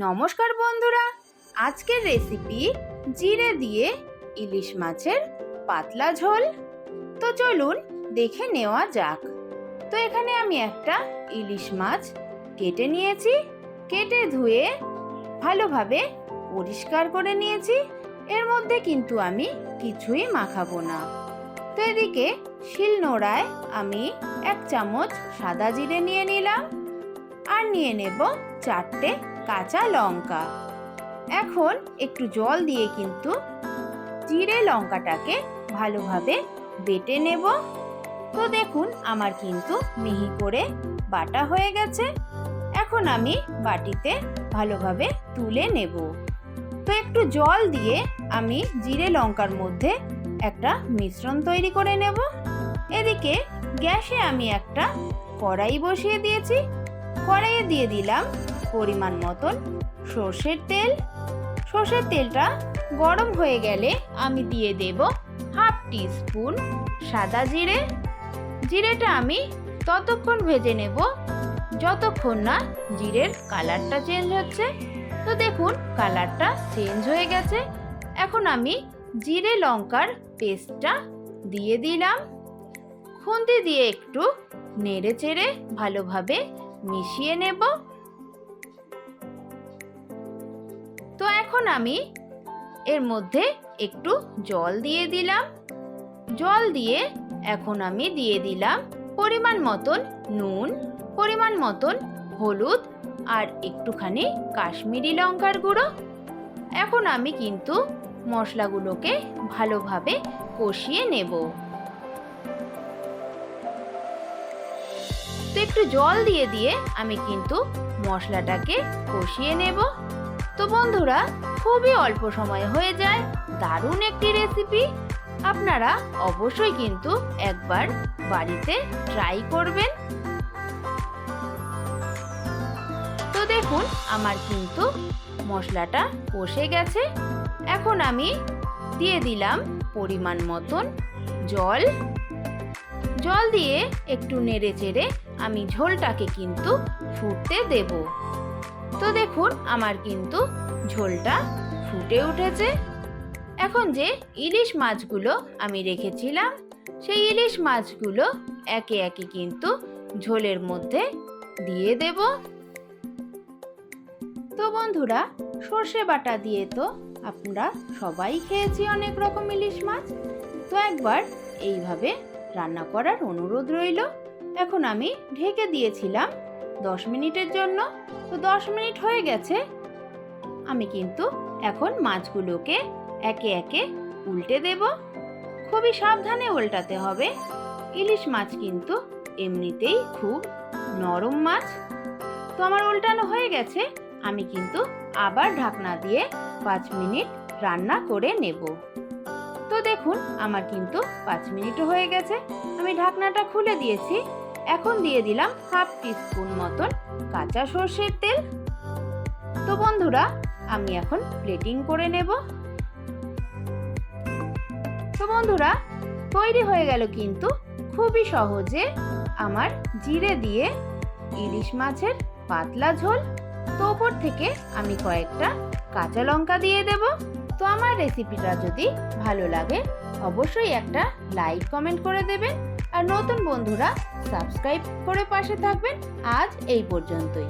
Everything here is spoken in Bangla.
নমস্কার বন্ধুরা, আজকের রেসিপি জিরে দিয়ে ইলিশ মাছের পাতলা ঝোল। তো চলুন দেখে নেওয়া যাক। তো এখানে আমি একটা ইলিশ মাছ কেটে নিয়েছি, কেটে ধুয়ে ভালোভাবে পরিষ্কার করে নিয়েছি। এর মধ্যে কিন্তু আমি কিছুই মাখাবো না। তো এদিকে শিলনোড়ায় আমি 1 চামচ সাদা জিরে নিয়ে নিলাম আর নিয়ে নেব 4টে কাঁচা লঙ্কা। এখন একটু জল দিয়ে কিন্তু জিরে লঙ্কাটাকে ভালোভাবে বেটে নেব। তো দেখুন আমার কিন্তু মিহি করে বাটা হয়ে গেছে। এখন আমি বাটিতে ভালোভাবে তুলে নেব। তো একটু জল দিয়ে আমি জিরে লঙ্কার মধ্যে একটা মিশ্রণ তৈরি করে নেব। এদিকে গ্যাসে আমি একটা কড়াই বসিয়ে দিয়েছি। কড়াইয়ে দিয়ে দিলাম পরিমাণ মতন সর্ষের তেল। সর্ষের তেলটা গরম হয়ে গেলে আমি দিয়ে দেব 1/2 টিস্পুন সাদা জিরে। জিরেটা আমি ততক্ষণ ভেজে নেব যতক্ষণ না জিরের কালারটা চেঞ্জ হচ্ছে। তো দেখুন কালারটা চেঞ্জ হয়ে গেছে। এখন আমি জিরে লঙ্কার পেস্টটা দিয়ে দিলাম। খুন্তি দিয়ে একটু নেড়ে চেড়ে ভালোভাবে মিশিয়ে নেব। তো এখন আমি এর মধ্যে একটু জল দিয়ে দিলাম। জল দিয়ে এখন আমি দিয়ে দিলাম পরিমাণ মতন নুন, পরিমাণ মতন হলুদ আর একটুখানি কাশ্মীরি লঙ্কার গুঁড়ো। এখন আমি কিন্তু মশলাগুলোকে ভালোভাবে কষিয়ে নেব। তো একটু জল দিয়ে দিয়ে আমি কিন্তু মশলাটাকে কষিয়ে নেব। তো বন্ধুরা, খুবই অল্প সময়ে হয়ে যায় দারুণ একটি রেসিপি। আপনারা অবশ্যই কিন্তু একবার বাড়িতে ট্রাই করবেন। তো দেখুন আমার কিন্তু মশলাটা কষে গেছে। এখন আমি দিয়ে দিলাম পরিমাণ মতন জল। জল দিয়ে একটু নেড়ে চেড়ে আমি ঝোলটাকে কিন্তু ফুটতে দেব। তো দেখুন আমার কিন্তু ঝোলটা ফুটে উঠেছে। এখন যে ইলিশ মাছগুলো আমি রেখেছিলাম সেই ইলিশ মাছগুলো একে একে কিন্তু ঝোলের মধ্যে দিয়ে দেব। তো বন্ধুরা, সর্ষে বাটা দিয়ে তো আমরা সবাই খেয়েছি অনেক রকম ইলিশ মাছ। তো একবার এইভাবে রান্না করার অনুরোধ রইল। এখন আমি ঢেকে দিয়েছিলাম 10 মিনিটের জন্য। তো 10 মিনিট হয়ে গেছে। আমি কিন্তু এখন মাছগুলোকে একে একে উল্টে দেব। খুবই সাবধানে উল্টাতে হবে। ইলিশ মাছ কিন্তু এমনিতেই খুব নরম মাছ। তো আমার উল্টানো হয়ে গেছে। আমি কিন্তু আবার ঢাকনা দিয়ে 5 মিনিট রান্না করে নেব। তো দেখুন আমার কিন্তু 5 মিনিটও হয়ে গেছে। আমি ঢাকনাটা খুলে দিয়েছি। এখন দিয়ে দিলাম 1/2 টিস্পুন মতন কাঁচা সর্ষের তেল। তো বন্ধুরা, আমি এখন প্লেটিং করে নেব। তো বন্ধুরা, তৈরি হয়ে গেল কিন্তু খুবই সহজে আমার জিরে দিয়ে ইলিশ মাছের পাতলা ঝোল। তো ওপর থেকে আমি কয়েকটা কাঁচা লঙ্কা দিয়ে দেব। তো আমার রেসিপিটা যদি ভালো লাগে অবশ্যই একটা লাইক কমেন্ট করে দেবেন। আর নতুন বন্ধুরা সাবস্ক্রাইব করে পাশে থাকবেন। আজ এই পর্যন্তই।